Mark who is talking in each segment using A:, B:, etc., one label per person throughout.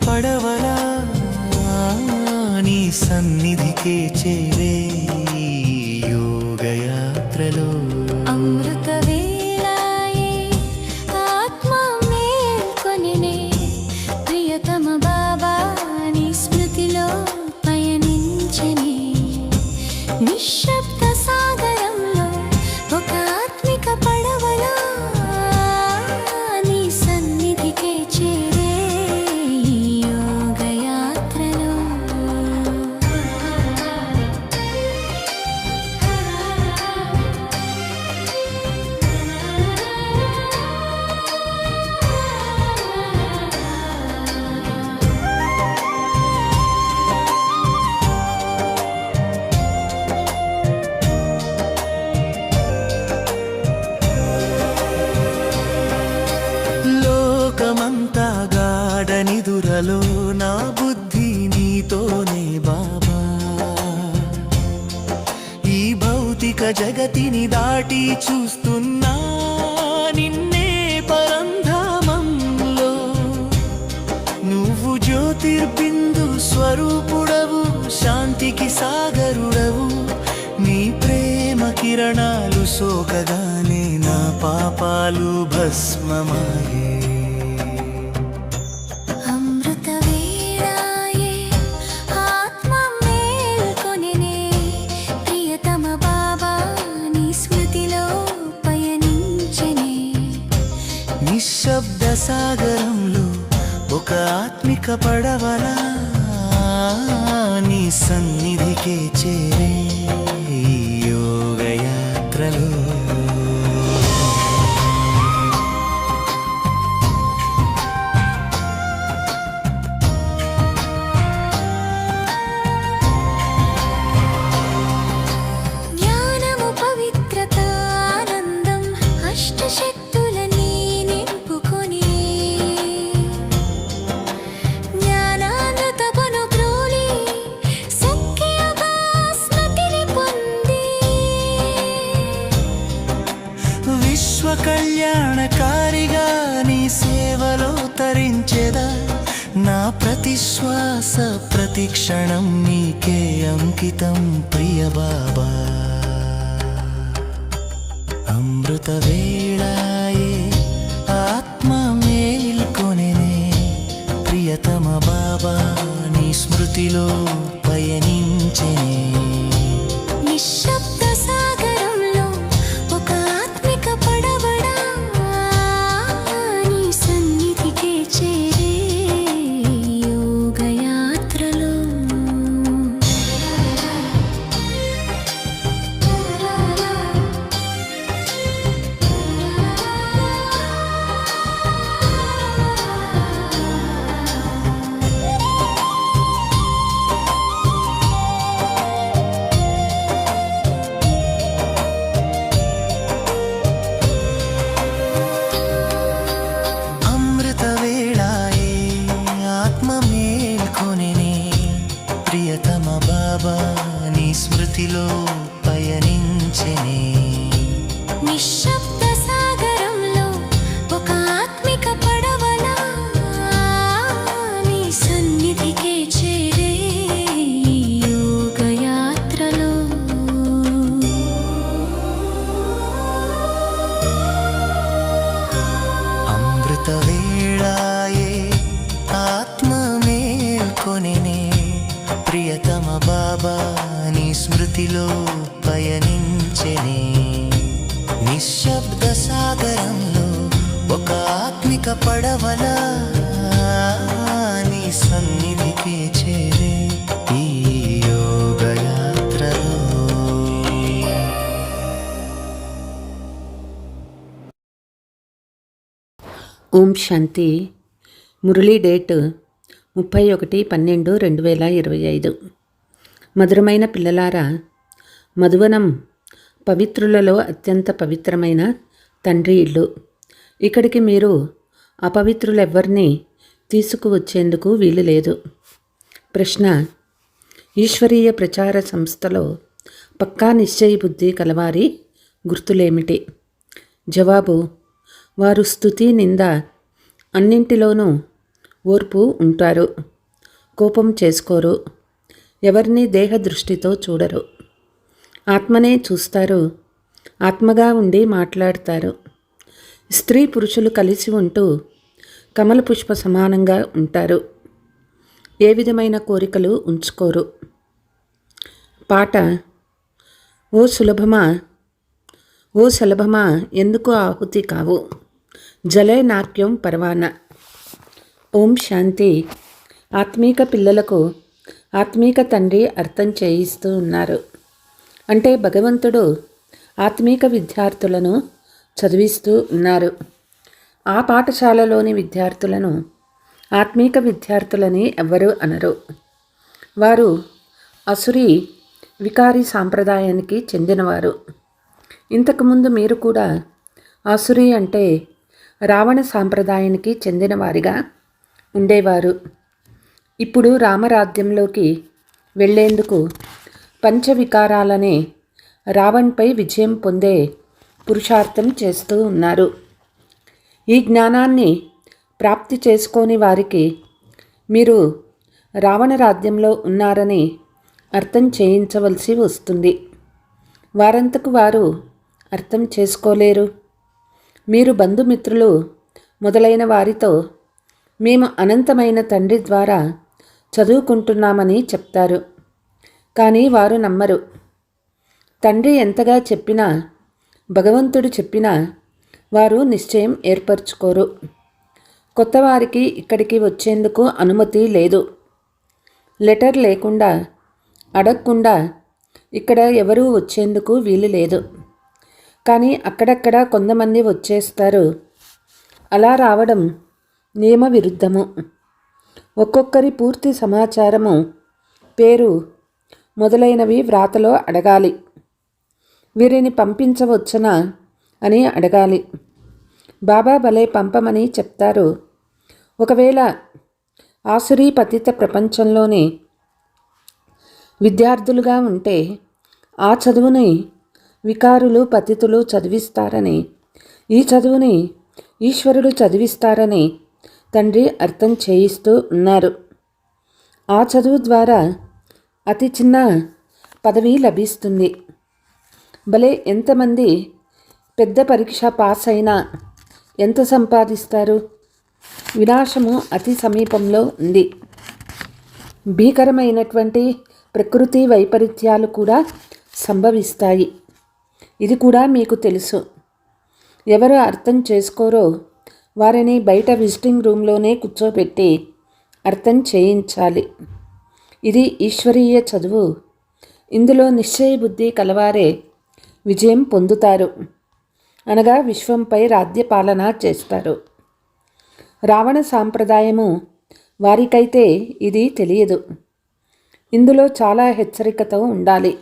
A: పడవలా నీ సన్నిధికే చేరే యోగయాత్రలో
B: అమృత వేళాయే ఆత్మ మేల్కొనినే ప్రియతమ బాబా నీ స్మృతిలో పయనించనే నిశ్శబ్ద సాగరంలో ఒక ఆత్మిక పడవలా నీ సన్నిధికే చేరే యోగయాత్రలో
A: లోకమంతా గాఢనిదురలో నా బుద్ధి నీతోనే బాబా ఈ భౌతిక జగతిని దాటి చూస్తున్నా నిన్నే పరంధామంలో నువ్వు జ్యోతిర్బిందు స్వరూపుడవు శాంతికి సాగరుడవు నీ ప్రేమ కిరణాలు సోకగానే నా పాపాలు భస్మమాయే
B: అమృత వేళాయే ఆత్మ మేల్కొనినే ప్రియతమ బాబా నీ స్మృతిలో పయనించనే
A: నిశ్శబ్ద సాగరంలో ఒక ఆత్మిక పడవలా నీ సన్నిధికే చేరే యోగయాత్రలో
B: జ్ఞానము పవిత్రత ఆనందం అష్టశక్తులని నింపుకొని జ్ఞానామృతమును గ్రోలి సఖ్యగా స్మృతిని పొంది
A: విశ్వ కళ్యాణకారిగా నీ సేవలో తరించెదా నా ప్రతి శ్వాస ప్రతి క్షణం నీకే అంకితం ప్రియ బాబా అమృత వేళాయే ఆత్మ మేల్కొనెనే ప్రియతమ బాబా నీ స్మృతిలో పయనించెనే
B: నిశ్శబ్ద సాగరంలో ఒక ఆత్మిక పడవడా నీ సన్నిధికే చేరే యోగయాత్రలో
A: అమృత వేళాయే ఆత్మ మేల్కొనెనే ప్రియతమ బాబా నీ స్మృతిలో పయనించెనే
B: నిశ్శబ్ద సాగరంలో ఒక ఆత్మిక పడవలా నీ సన్నిధికే చేరే యోగయాత్రలో
A: అమృత వేళాయే ఆత్మ మేల్కొనెనే ప్రియతమ బాబా నీ స్మృతిలో పయనించెనే నిశ్శబ్ద సాగరంలో ఒక ఆత్మిక పడవలా నీ సన్నిధికే చేరే ఈ యోగయాత్రలో
C: ఓం శాంతి. మురళీ డేట్ 31/12/2025. మధురమైన పిల్లలారా, మధువనం పవిత్రులలో అత్యంత పవిత్రమైన తండ్రి ఇల్లు. ఇక్కడికి మీరు అపవిత్రులెవ్వరినీ తీసుకువచ్చేందుకు వీలు లేదు. ప్రశ్న: ఈశ్వరీయ ప్రచార సంస్థలో పక్కా నిశ్చయ బుద్ధి కలవారి గుర్తులేమిటి? జవాబు: వారు స్తుతి నింద అన్నింటిలోనూ ఓర్పు ఉంటారు. కోపం చేసుకోరు. ఎవరిని దేహ దృష్టితో చూడరు. ఆత్మనే చూస్తారు. ఆత్మగా ఉండి మాట్లాడతారు. స్త్రీ పురుషులు కలిసి ఉంటూ కమల పుష్ప సమానంగా ఉంటారు. ఏ విధమైన కోరికలు ఉంచుకోరు. పాట. ఓ సులభమా ఓ సులభమా ఎందుకు ఆహుతి కావు, జలే నాట్యం పర్వాన. ఓం శాంతి. ఆత్మీక పిల్లలకు ఆత్మీక తండ్రి అర్థం చేయిస్తూ ఉన్నారు. అంటే భగవంతుడు ఆత్మీక విద్యార్థులను చదివిస్తూ ఉన్నారు. ఆ పాఠశాలలోని విద్యార్థులను ఆత్మీక విద్యార్థులని ఎవ్వరూ అనరు. వారు అసురీ వికారి సాంప్రదాయానికి చెందినవారు. ఇంతకుముందు మీరు కూడా ఆసురి అంటే రావణ సాంప్రదాయానికి చెందినవారిగా ఉండేవారు. ఇప్పుడు రామరాజ్యంలోకి వెళ్లేందుకు పంచవికారాలనే రావణ్పై విజయం పొందే పురుషార్థం చేస్తూ ఉన్నారు. ఈ జ్ఞానాన్ని ప్రాప్తి చేసుకోని వారికి మీరు రావణ రాజ్యంలో ఉన్నారని అర్థం చేయించవలసి వస్తుంది. వారంతకు వారు అర్థం చేసుకోలేరు. మీరు బంధుమిత్రులు మొదలైన వారితో మేము అనంతమైన తండ్రి ద్వారా చదువుకుంటున్నామని చెప్తారు. కానీ వారు నమ్మరు. తండ్రి ఎంతగా చెప్పినా, భగవంతుడు చెప్పినా వారు నిశ్చయం ఏర్పరచుకోరు. కొత్త వారికి ఇక్కడికి వచ్చేందుకు అనుమతి లేదు. లెటర్ లేకుండా, అడగకుండా ఇక్కడ ఎవరూ వచ్చేందుకు వీలు లేదు. కానీ అక్కడక్కడ కొంతమంది వచ్చేస్తారు. అలా రావడం నియమ విరుద్ధము. ఒక్కొక్కరి పూర్తి సమాచారము, పేరు మొదలైనవి వ్రాతలో అడగాలి. వీరిని పంపించవచ్చునా అని అడగాలి. బాబా భలే పంపమని చెప్తారు. ఒకవేళ ఆసురీ పతిత ప్రపంచంలోని విద్యార్థులుగా ఉంటే ఆ చదువుని వికారులు పతితులు చదివిస్తారని, ఈ చదువుని ఈశ్వరుడు చదివిస్తారని తండ్రి అర్థం చేయిస్తూ ఉన్నారు. ఆ చదువు ద్వారా అతి చిన్న పదవి లభిస్తుంది. భలే ఎంతమంది పెద్ద పరీక్ష పాస్ అయినా ఎంత సంపాదిస్తారు? వినాశము అతి సమీపంలో ఉంది. భీకరమైనటువంటి ప్రకృతి వైపరీత్యాలు కూడా సంభవిస్తాయి. ఇది కూడా మీకు తెలుసు. ఎవరు అర్థం చేసుకోరో వారిని బయట విజిటింగ్ రూమ్లోనే కూర్చోబెట్టి అర్థం చేయించాలి. ఇది ఈశ్వరీయ చదువు. ఇందులో నిశ్చయ బుద్ధి కలవారే విజయం పొందుతారు, అనగా విశ్వంపై రాజ్యపాలన చేస్తారు. రావణ సాంప్రదాయము వారికైతే ఇది తెలియదు. ఇందులో చాలా హెచ్చరికతో ఉండాలి.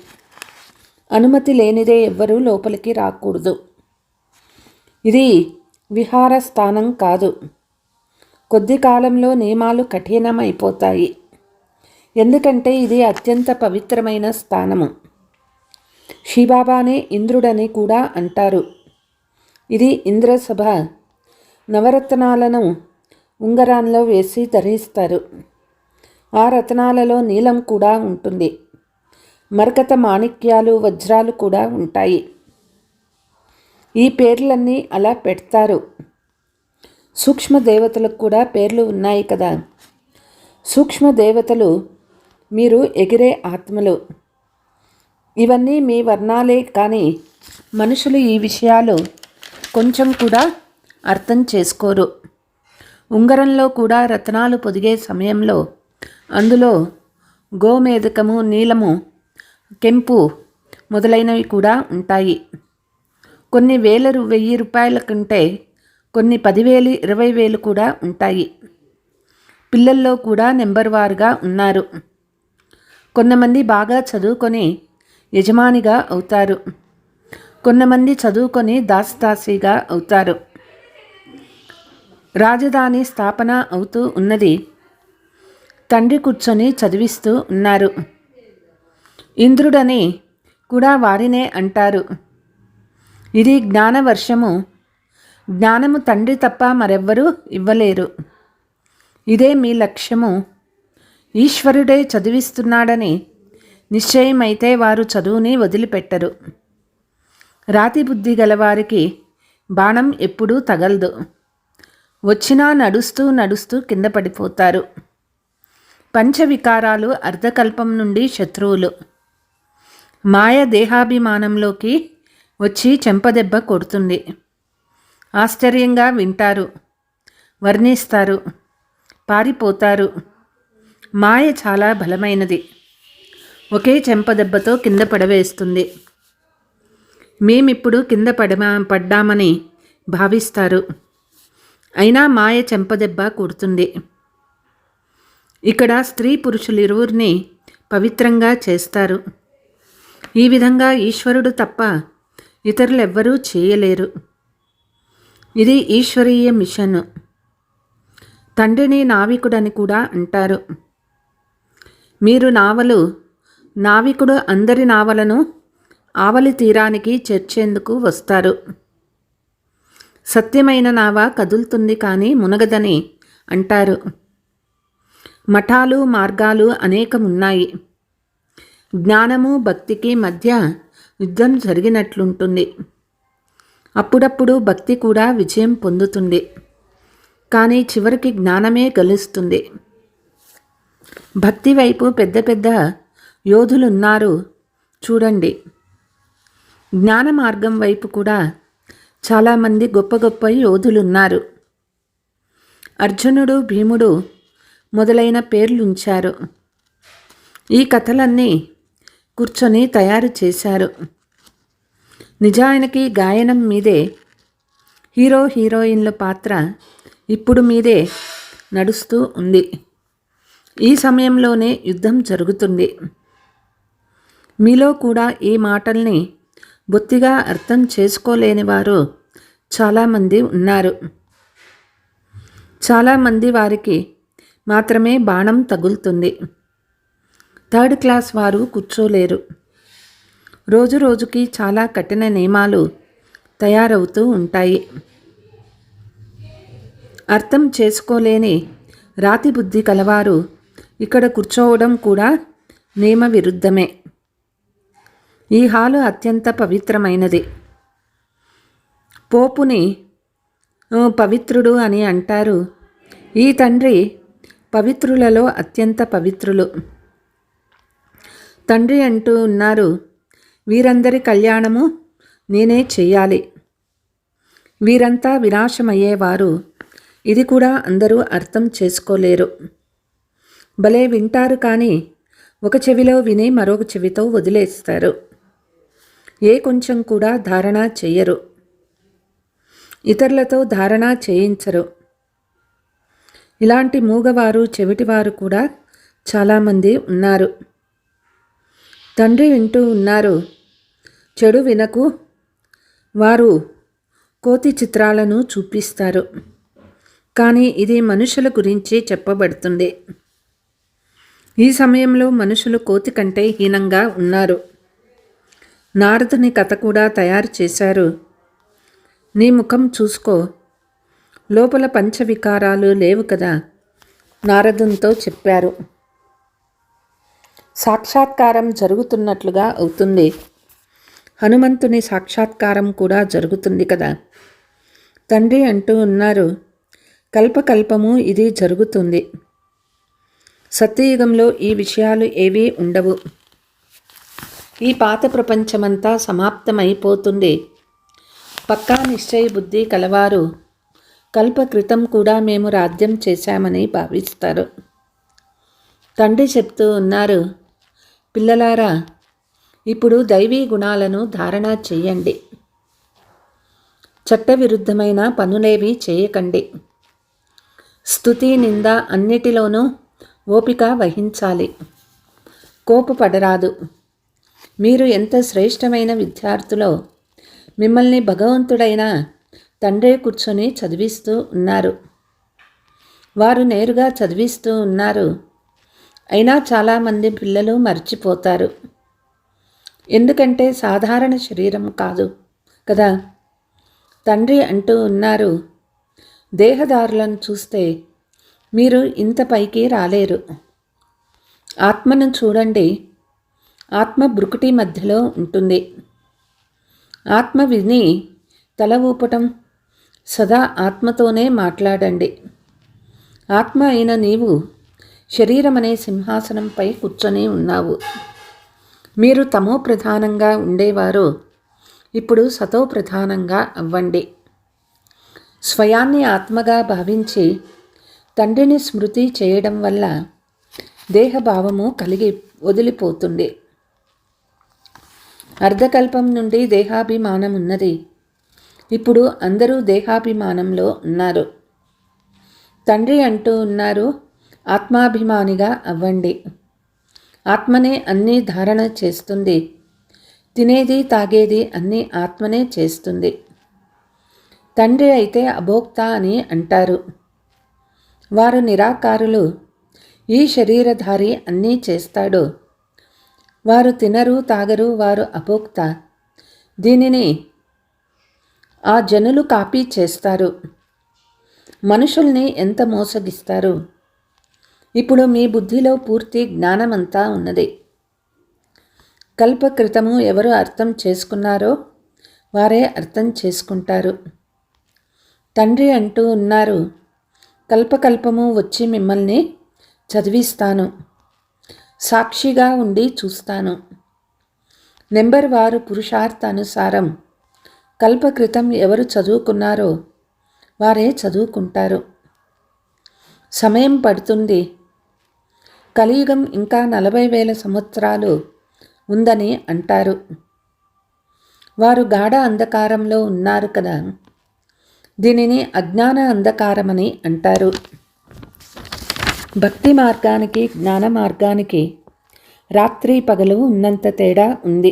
C: అనుమతి లేనిదే ఎవ్వరూ లోపలికి రాకూడదు. ఇది విహార స్థానం కాదు. కొద్ది కాలంలో నియమాలు కఠినమైపోతాయి. ఎందుకంటే ఇది అత్యంత పవిత్రమైన స్థానము. శ్రీబాబానే ఇంద్రుడని కూడా అంటారు. ఇది ఇంద్రసభ. నవరత్నాలను ఉంగరాల్లో వేసి ధరిస్తారు. ఆ రత్నాలలో నీలం కూడా ఉంటుంది. మరకత మాణిక్యాలు వజ్రాలు కూడా ఉంటాయి. ఈ పేర్లన్నీ అలా పెడతారు. సూక్ష్మదేవతలకు కూడా పేర్లు ఉన్నాయి కదా. సూక్ష్మదేవతలు మీరు ఎగిరే ఆత్మలు. ఇవన్నీ మీ వర్ణాలే. కానీ మనుషులు ఈ విషయాలు కొంచెం కూడా అర్థం చేసుకోరు. ఉంగరంలో కూడా రత్నాలు పొదిగే సమయంలో అందులో గోమేదకము, నీలము, కెంపు మొదలైనవి కూడా ఉంటాయి. కొన్ని 1000 రూపాయల కంటే కొన్ని 10,000 20,000 కూడా ఉంటాయి. పిల్లల్లో కూడా నెంబర్ వారుగా ఉన్నారు. కొంతమంది బాగా చదువుకొని యజమానిగా అవుతారు. కొంతమంది చదువుకొని దాసదాసిగా అవుతారు. రాజధాని స్థాపన అవుతూ ఉన్నది. తండ్రి కూర్చొని చదివిస్తూ ఉన్నారు. ఇంద్రుడని కూడా వారినే అంటారు. ఇది జ్ఞానవర్షము. జ్ఞానము తండ్రి తప్ప మరెవ్వరూ ఇవ్వలేరు. ఇదే మీ లక్ష్యము, ఈశ్వరుడే చదివిస్తున్నాడని నిశ్చయమైతే వారు చదువుని వదిలిపెట్టరు. రాతి బుద్ధి గలవారికి బాణం ఎప్పుడూ తగలదు. వచ్చినా నడుస్తూ నడుస్తూ కింద పడిపోతారు. పంచవికారాలు అర్ధకల్పం నుండి శత్రువులు. మాయ దేహాభిమానంలోకి వచ్చి చెంపదెబ్బ కొడుతుంది. ఆశ్చర్యంగా వింటారు, వర్ణిస్తారు, పారిపోతారు. మాయ చాలా బలమైనది. ఒకే చెంపదెబ్బతో కింద పడవేస్తుంది. మేమిప్పుడు కింద పడ్డామని భావిస్తారు. అయినా మాయ చెంపదెబ్బ కొడుతుంది. ఇక్కడ స్త్రీ పురుషులిరువురిని పవిత్రంగా చేస్తారు. ఈ విధంగా ఈశ్వరుడు తప్ప ఇతరులెవ్వరూ చేయలేరు. ఇది ఈశ్వరీయ మిషన్. తండ్రిని నావికుడని కూడా అంటారు. మీరు నావికుడు అందరి నావలను ఆవలి తీరానికి చేర్చేందుకు వస్తారు. సత్యమైన నావ కదులుతుంది కానీ మునగదని అంటారు. మఠాలు మార్గాలు అనేకమున్నాయి. జ్ఞానము భక్తికి మధ్య యుద్ధం జరిగినట్లుంటుంది. అప్పుడప్పుడు భక్తి కూడా విజయం పొందుతుంది, కానీ చివరికి జ్ఞానమే గెలుస్తుంది. భక్తి వైపు పెద్ద పెద్ద యోధులున్నారు చూడండి. జ్ఞాన మార్గం వైపు కూడా చాలామంది గొప్ప గొప్ప యోధులున్నారు. అర్జునుడు, భీముడు మొదలైన పేర్లుంచారు. ఈ కథలన్నీ కూర్చొని తయారు చేశారు. నిజానికి గాయనం మీదే, హీరో హీరోయిన్ల పాత్ర ఇప్పుడు మీదే నడుస్తూ ఉంది. ఈ సమయంలోనే యుద్ధం జరుగుతుంది. మీలో కూడా ఈ మాటల్ని బొత్తిగా అర్థం చేసుకోలేని వారు చాలామంది ఉన్నారు. చాలామంది వారికి మాత్రమే బాణం తగులుతుంది. థర్డ్ క్లాస్ వారు కూర్చోలేరు. రోజు రోజుకి చాలా కఠిన నియమాలు తయారవుతూ ఉంటాయి. అర్థం చేసుకోలేని రాతి బుద్ధి కలవారు ఇక్కడ కూర్చోవడం కూడా నియమ విరుద్ధమే. ఈ హాలు అత్యంత పవిత్రమైనది. పోపుని పవిత్రుడు అని అంటారు. ఈ తండ్రి పవిత్రులలో అత్యంత పవిత్రులు. తండ్రి అంటూ ఉన్నారు, వీరందరి కళ్యాణము నేనే చెయ్యాలి. వీరంతా వినాశమయ్యేవారు. ఇది కూడా అందరూ అర్థం చేసుకోలేరు. భలే వింటారు కానీ ఒక చెవిలో విని మరొక చెవితో వదిలేస్తారు. ఏ కొంచెం కూడా ధారణ చెయ్యరు. ఇతరులతో ధారణ చేయించరు. ఇలాంటి మూగవారు, చెవిటివారు కూడా చాలామంది ఉన్నారు. తండ్రి వింటూ ఉన్నారు, చెడు వినకు. వారు కోతి చిత్రాలను చూపిస్తారు, కానీ ఇది మనుషుల గురించి చెప్పబడుతుంది. ఈ సమయంలో మనుషులు కోతి కంటే హీనంగా ఉన్నారు. నారదుని కథ కూడా తయారు చేశారు. నీ ముఖం చూసుకో, లోపల పంచవికారాలు లేవు కదా, నారదునితో చెప్పారు. సాక్షాత్కారం జరుగుతున్నట్లుగా అవుతుంది. హనుమంతుని సాక్షాత్కారం కూడా జరుగుతుంది కదా. తండ్రి అంటూ ఉన్నారు, కల్పకల్పము ఇది జరుగుతుంది. సత్యయుగంలో ఈ విషయాలు ఏవీ ఉండవు. ఈ పాత ప్రపంచమంతా సమాప్తమైపోతుంది. పక్కా నిశ్చయ బుద్ధి కలవారు కల్పకృతం కూడా మేము రాజ్యం చేశామని భావిస్తారు. తండ్రి చెప్తూ ఉన్నారు, పిల్లలారా, ఇప్పుడు దైవీ గుణాలను ధారణ చెయ్యండి. చట్టవిరుద్ధమైన పనులేవి చేయకండి. స్తుతి, నింద అన్నిటిలోనూ ఓపిక వహించాలి. కోపపడరాదు. మీరు ఎంత శ్రేష్టమైన విద్యార్థులో మిమ్మల్ని భగవంతుడైన తండ్రే కూర్చొని చదివిస్తూ ఉన్నారు. వారు నేరుగా చదివిస్తూ ఉన్నారు. అయినా చాలామంది పిల్లలు మర్చిపోతారు. ఎందుకంటే సాధారణ శరీరం కాదు కదా. తండ్రి అంటూ ఉన్నారు, దేహదారులను చూస్తే మీరు ఇంత పైకి రాలేరు. ఆత్మను చూడండి. ఆత్మ బ్రుకుటి మధ్యలో ఉంటుంది. ఆత్మ విని తల ఊపటం. సదా ఆత్మతోనే మాట్లాడండి. ఆత్మ అయిన నీవు శరీరమనే సింహాసనంపై కూర్చొని ఉన్నావు. మీరు తమో ప్రధానంగా ఉండేవారు ఇప్పుడు సతో ప్రధానంగా అవ్వండి. స్వయాన్ని ఆత్మగా భావించి తండ్రిని స్మృతి చేయడం వల్ల దేహభావము కలిగి వదిలిపోతుంది. అర్ధకల్పం నుండి దేహాభిమానం ఉన్నది. ఇప్పుడు అందరూ దేహాభిమానంలో ఉన్నారు. తండ్రి అంటూ ఉన్నారు, ఆత్మాభిమానిగా అవ్వండి. ఆత్మనే అన్నీ ధారణ చేస్తుంది. తినేది తాగేది అన్నీ ఆత్మనే చేస్తుంది. తండ్రి అయితే అభోక్త అని అంటారు. వారు నిరాకారులు. ఈ శరీరధారి అన్నీ చేస్తాడు. వారు తినరు తాగరు, వారు అభోక్త. దీనిని ఆ జనులు కాపీ చేస్తారు. మనుషుల్ని ఎంత మోసగిస్తారు. ఇప్పుడు మీ బుద్ధిలో పూర్తి జ్ఞానమంతా ఉన్నది. కల్పకృతము ఎవరు అర్థం చేసుకున్నారో వారే అర్థం చేసుకుంటారు. తండ్రి అంటూ ఉన్నారు, కల్పకల్పము వచ్చి మిమ్మల్ని చదివిస్తాను. సాక్షిగా ఉండి చూస్తాను. నెంబర్ వారు పురుషార్థానుసారం కల్పకృతం ఎవరు చదువుకున్నారో వారే చదువుకుంటారు. సమయం పడుతుంది. కలియుగం ఇంకా 40,000 సంవత్సరాలు ఉందని అంటారు. వారు గాఢ అంధకారంలో ఉన్నారు కదా. దీనిని అజ్ఞాన అంధకారమని అంటారు. భక్తి మార్గానికి జ్ఞాన మార్గానికి రాత్రి పగలు ఉన్నంత తేడా ఉంది.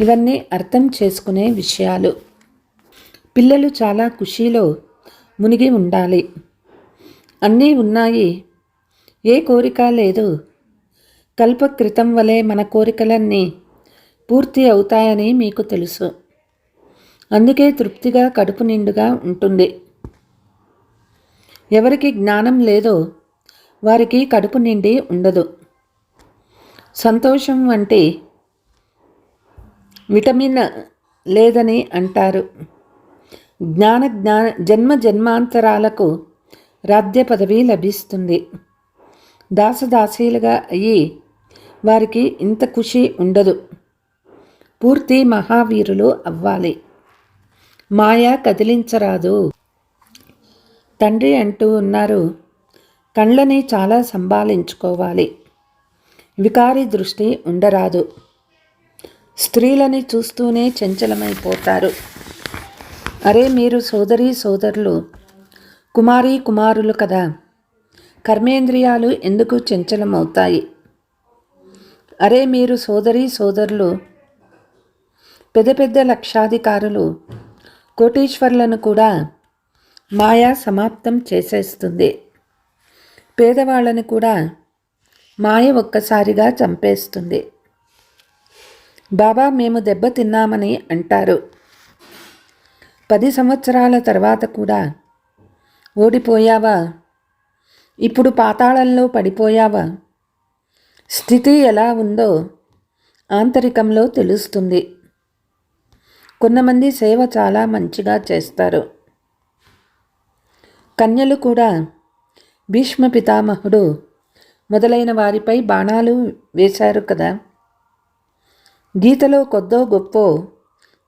C: ఇవన్నీ అర్థం చేసుకునే విషయాలు. పిల్లలు చాలా ఖుషీలో మునిగి ఉండాలి. అన్నీ ఉన్నాయి, ఏ కోరిక లేదు. కల్పకృతం వలె మన కోరికలన్నీ పూర్తి అవుతాయని మీకు తెలుసు. అందుకే తృప్తిగా కడుపు నిండుగా ఉంటుంది. ఎవరికి జ్ఞానం లేదో వారికి కడుపు నిండి ఉండదు. సంతోషం వంటి విటమిన్ లేదని అంటారు. జన్మ జన్మాంతరాలకు రాజ్య పదవి లభిస్తుంది. దాసదాసీలుగా అయ్యి వారికి ఇంత ఖుషి ఉండదు. పూర్తి మహావీరులు అవ్వాలి. మాయ కదిలించరాదు. తండ్రి అంటూ ఉన్నారు, కళ్ళని చాలా సంభాళించుకోవాలి. వికారి దృష్టి ఉండరాదు. స్త్రీలని చూస్తూనే చంచలమైపోతారు. అరే మీరు సోదరీ సోదరులు, కుమారీ కుమారులు కదా. కర్మేంద్రియాలు ఎందుకు చంచలమవుతాయి? అరే మీరు సోదరీ సోదరులు, పెద్ద పెద్ద లక్షాధికారులు, కోటీశ్వర్లను కూడా మాయా సమాప్తం చేసేస్తుంది. పేదవాళ్ళని కూడా మాయ ఒక్కసారిగా చంపేస్తుంది. బాబా మేము దెబ్బతిన్నామని అంటారు. 10 సంవత్సరాల తర్వాత కూడా ఓడిపోయావా? ఇప్పుడు పాతాళంలో పడిపోయావా? స్థితి ఎలా ఉందో ఆంతరికంలో తెలుస్తుంది. కొంతమంది సేవ చాలా మంచిగా చేస్తారు. కన్యలు కూడా భీష్మ పితామహుడు మొదలైన వారిపై బాణాలు వేశారు కదా. గీతలో కొద్దో గొప్పో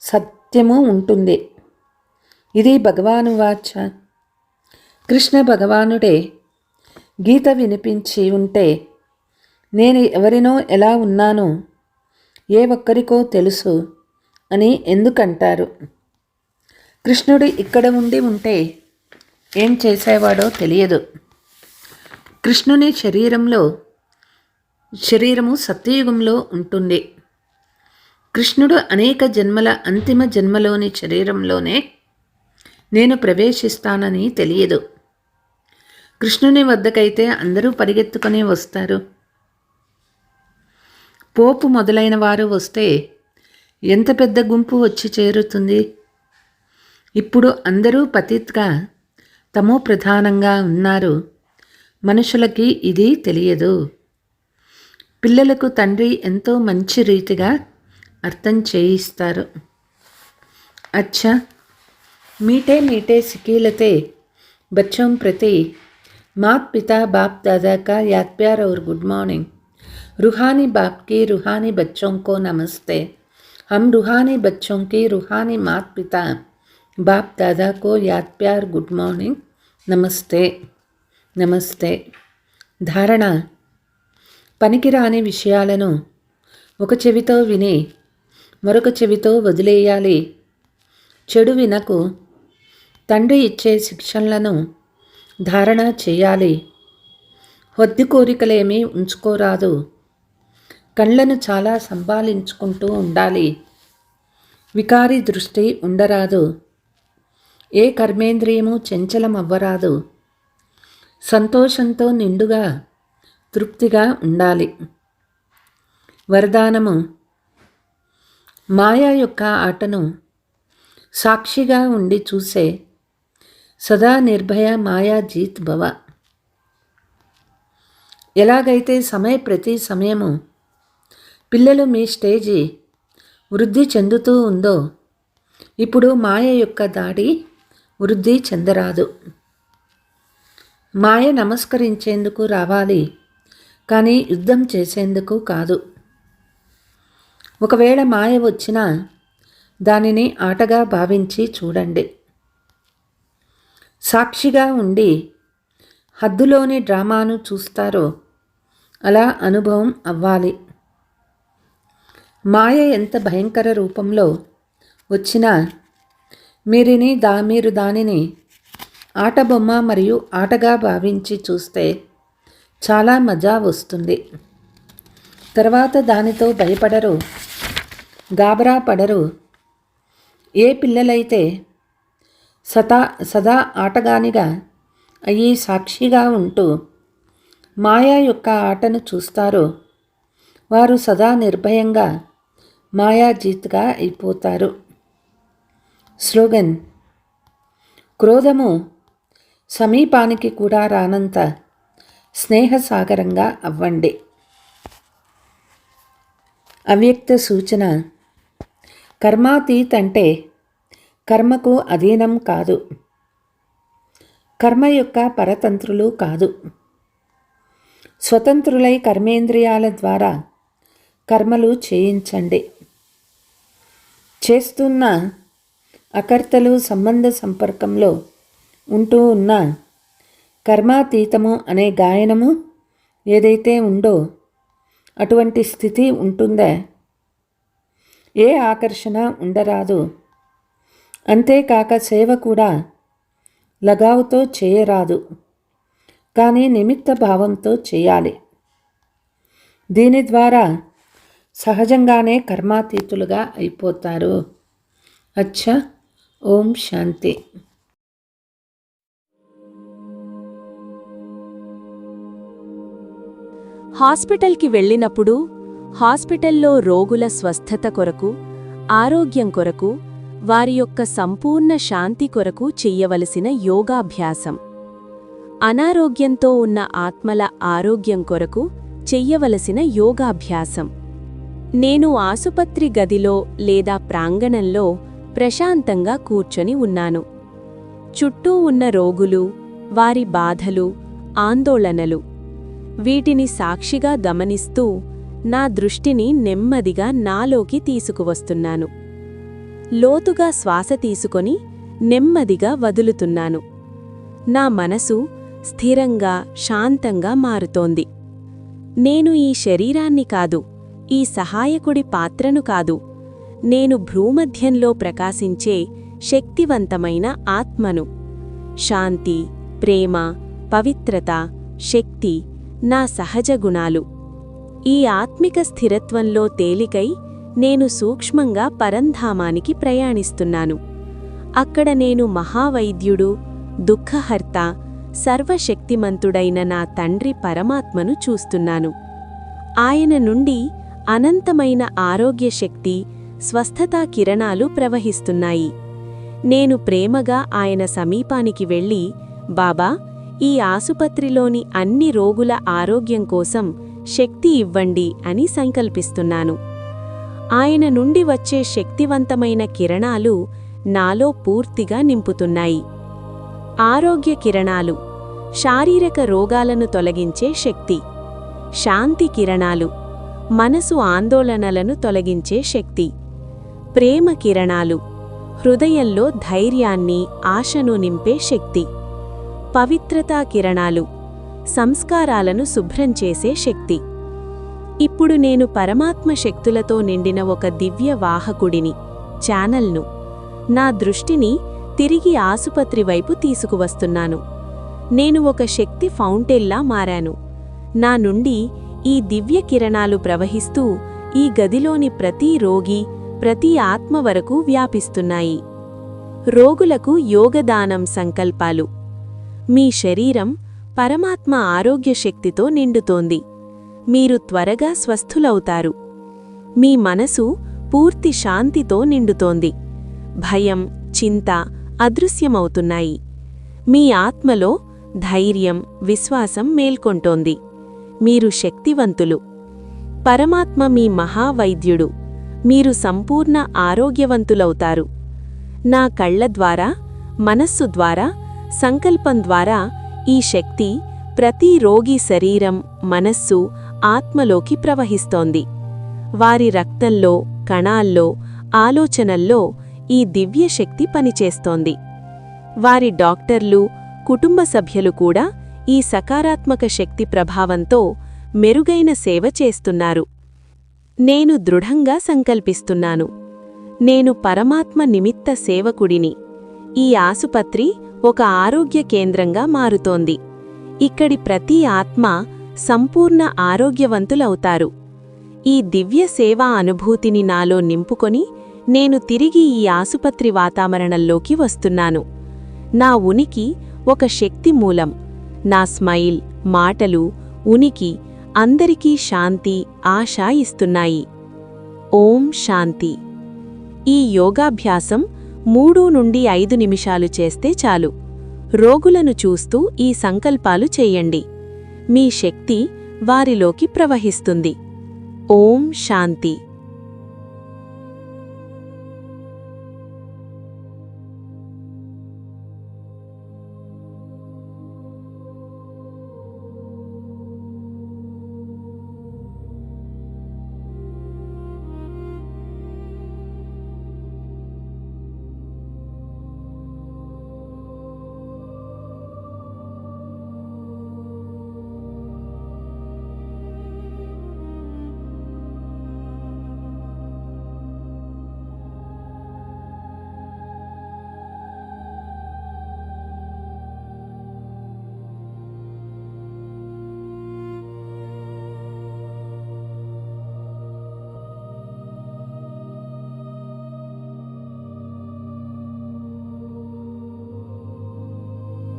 C: సత్యము ఉంటుంది. ఇది భగవాను వాచ. కృష్ణ భగవానుడే గీత వినిపించి ఉంటే నేను ఎవరినో ఎలా ఉన్నానో ఏ ఒక్కరికో తెలుసు అని ఎందుకంటారు? కృష్ణుడు ఇక్కడ ఉండి ఉంటే ఏం చేసేవాడో తెలియదు. కృష్ణుని శరీరము సత్యయుగంలో ఉంటుంది. కృష్ణుడు అనేక జన్మల అంతిమ జన్మలోని శరీరంలోనే నేను ప్రవేశిస్తానని తెలియదు. కృష్ణుని వద్దకైతే అందరూ పరిగెత్తుకొని వస్తారు. పోపు మొదలైన వారు వస్తే ఎంత పెద్ద గుంపు వచ్చి చేరుతుంది. ఇప్పుడు అందరూ పతిత్గా తమో ప్రధానంగా ఉన్నారు. మనుషులకి ఇది తెలియదు. పిల్లలకు తండ్రి ఎంతో మంచి రీతిగా అర్థం చేయిస్తారు. अच्छा, मीठे मीठे सिकीलते बच्चों प्रति माता पिता बाप दादा का याद प्यार और गुड मॉर्निंग. रूहानी बाप की रूहानी बच्चों को नमस्ते. हम रूहानी बच्चों की रूहानी माता पिता बाप दादा को याद प्यार गुड मॉर्निंग नमस्ते नमस्ते. ధారణ: పనికిరాని విషయాలను ఒక చెవితో విని మరొక చెవితో వదిలేయాలి. చెడు వినకు. తండ్రి ఇచ్చే శిక్షణలను ధారణ చేయాలి. వద్దు కోరికలేమీ ఉంచుకోరాదు. కళ్ళను చాలా సంభాళించుకుంటూ ఉండాలి. వికారి దృష్టి ఉండరాదు. ఏ కర్మేంద్రియము చంచలమవ్వరాదు. సంతోషంతో నిండుగా తృప్తిగా ఉండాలి. వరదానము: మాయా యొక్క ఆటను సాక్షిగా ఉండి చూసే సదా నిర్భయ మాయా జీత్ భవ. ఎలాగైతే ప్రతి సమయము పిల్లలు మీ స్టేజి వృద్ధి చెందుతూ ఉందో, ఇప్పుడు మాయ యొక్క దాడి వృద్ధి చెందరాదు. మాయ నమస్కరించేందుకు రావాలి, కానీ యుద్ధం చేసేందుకు కాదు. ఒకవేళ మాయ వచ్చినా దానిని ఆటగా భావించి చూడండి. సాక్షిగా ఉండి హద్దులోని డ్రామాను చూస్తారో అలా అనుభవం అవ్వాలి. మాయ ఎంత భయంకర రూపంలో వచ్చినా మీరు దానిని ఆటబొమ్మ మరియు ఆటగా భావించి చూస్తే చాలా మజా వస్తుంది. తర్వాత దానితో భయపడరు, గాబరా పడరు. ఏ పిల్లలైతే సదా ఆటగానిగా అయ్యి సాక్షిగా ఉంటూ మాయా యొక్క ఆటను చూస్తారో వారు సదా నిర్భయంగా మాయాజీత్గా అయిపోతారు. స్లోగన్: క్రోధము సమీపానికి కూడా రానంత స్నేహసాగరంగా అవ్వండి. అవ్యక్త సూచన: కర్మాతీత్ అంటే కర్మకు అధీనం కాదు, కర్మ యొక్క పరతంత్రులు కాదు. స్వతంత్రులై కర్మేంద్రియాల ద్వారా కర్మలు చేయించండి. చేస్తున్న అకర్తలు సంబంధ సంపర్కంలో ఉంటూ ఉన్న కర్మాతీతము అనే గాయనము ఏదైతే ఉందో అటువంటి స్థితి ఉంటుందా? ఏ ఆకర్షణ ఉండరాదు. అంతేకాక సేవ కూడా లగావుతో చేయరాదు, కానీ నిమిత్త భావంతో చేయాలి. దీని ద్వారా సహజంగానే కర్మాతీతులుగా అయిపోతారు. అచ్చా, ఓం శాంతి.
D: హాస్పిటల్కి వెళ్ళినప్పుడు హాస్పిటల్లో రోగుల స్వస్థత కొరకు, ఆరోగ్యం కొరకు, వారి యొక్క సంపూర్ణ శాంతి కొరకు చెయ్యవలసిన యోగాభ్యాసం. అనారోగ్యంతో ఉన్న ఆత్మల ఆరోగ్యం కొరకు చెయ్యవలసిన యోగాభ్యాసం. నేను ఆసుపత్రి గదిలో లేదా ప్రాంగణంలో ప్రశాంతంగా కూర్చొని ఉన్నాను. చుట్టూ ఉన్న రోగులు, వారి బాధలు, ఆందోళనలు, వీటిని సాక్షిగా గమనిస్తూ నా దృష్టిని నెమ్మదిగా నాలోకి తీసుకువస్తున్నాను. లోతుగా శ్వాస తీసుకొని నెమ్మదిగా వదులుతున్నాను. నా మనసు స్థిరంగా, శాంతంగా మారుతోంది. నేను ఈ శరీరాన్ని కాదు, ఈ సహాయకుడి పాత్రను కాదు, నేను భ్రూమధ్యంలో ప్రకాశించే శక్తివంతమైన ఆత్మను. శాంతి, ప్రేమ, పవిత్రత, శక్తి నా సహజ గుణాలు. ఈ ఆత్మిక స్థిరత్వంలో తేలికై నేను సూక్ష్మంగా పరంధామానికి ప్రయాణిస్తున్నాను. అక్కడ నేను మహావైద్యుడు, దుఃఖహర్త, సర్వశక్తిమంతుడైన నా తండ్రి పరమాత్మను చూస్తున్నాను. ఆయన నుండి అనంతమైన ఆరోగ్యశక్తి, స్వస్థతా కిరణాలు ప్రవహిస్తున్నాయి. నేను ప్రేమగా ఆయన సమీపానికి వెళ్ళి బాబా, ఈ ఆసుపత్రిలోని అన్ని రోగుల ఆరోగ్యం కోసం శక్తి ఇవ్వండి అని సంకల్పిస్తున్నాను. ఆయన నుండి వచ్చే శక్తివంతమైన కిరణాలు నాలో పూర్తిగా నింపుతున్నాయి. ఆరోగ్య కిరణాలు, శారీరక రోగాలను తొలగించే శక్తి. శాంతి కిరణాలు, మనసు ఆందోళనలను తొలగించే శక్తి. ప్రేమ కిరణాలు, హృదయంలో ధైర్యాన్ని, ఆశను నింపే శక్తి. పవిత్రతా కిరణాలు, సంస్కారాలను శుభ్రం చేసే శక్తి. ఇప్పుడు నేను పరమాత్మ శక్తులతో నిండిన ఒక దివ్య వాహకుడిని, ఛానల్ను. నా దృష్టిని తిరిగి ఆసుపత్రి వైపు తీసుకువస్తున్నాను. నేను ఒక శక్తి ఫౌంటైన్లా మారాను. నా నుండి ఈ దివ్య కిరణాలు ప్రవహిస్తూ ఈ గదిలోని ప్రతి రోగి, ప్రతి ఆత్మ వరకు వ్యాపిస్తున్నాయి. రోగులకు యోగదానం సంకల్పాలు. మీ శరీరం పరమాత్మ ఆరోగ్య శక్తితో నిండుతోంది. మీరు త్వరగా స్వస్థులవుతారు. మీ మనసు పూర్తి శాంతితో నిండుతోంది. భయం, చింత అదృశ్యమవుతున్నాయి. మీ ఆత్మలో ధైర్యం, విశ్వాసం మేల్కొంటోంది. మీరు శక్తివంతులు. పరమాత్మ మీ మహావైద్యుడు. మీరు సంపూర్ణ ఆరోగ్యవంతులవుతారు. నా కళ్ల ద్వారా, మనస్సు ద్వారా, సంకల్పం ద్వారా ఈ శక్తి ప్రతి రోగి శరీరం, మనస్సు, ఆత్మలోకి ప్రవహిస్తోంది. వారి రక్తంలో, కణాల్లో, ఆలోచనల్లో ఈ దివ్య శక్తి పనిచేస్తోంది. వారి డాక్టర్లు, కుటుంబ సభ్యులు కూడా ఈ సకారాత్మక శక్తి ప్రభావంతో మెరుగైన సేవ చేస్తున్నారు. నేను దృఢంగా సంకల్పిస్తున్నాను. నేను పరమాత్మ నిమిత్త సేవకుడిని. ఈ ఆసుపత్రి ఒక ఆరోగ్య కేంద్రంగా మారుతోంది. ఇక్కడి ప్రతి ఆత్మ సంపూర్ణ ఆరోగ్యవంతులవుతారు. ఈ దివ్య సేవా అనుభూతిని నాలో నింపుకొని నేను తిరిగి ఈ ఆసుపత్రి వాతావరణంలోకి వస్తున్నాను. నా ఉనికి ఒక శక్తి మూలం. నా స్మైల్, మాటలు, ఉనికి అందరికీ శాంతి, ఆశ ఇస్తున్నాయి. ఓం శాంతి. ఈ యోగాభ్యాసం 3 నుండి 5 నిమిషాలు చేస్తే చాలు. రోగులను చూస్తూ ఈ సంకల్పాలు చెయ్యండి. మీ శక్తి వారిలోకి ప్రవహిస్తుంది. ఓం శాంతి.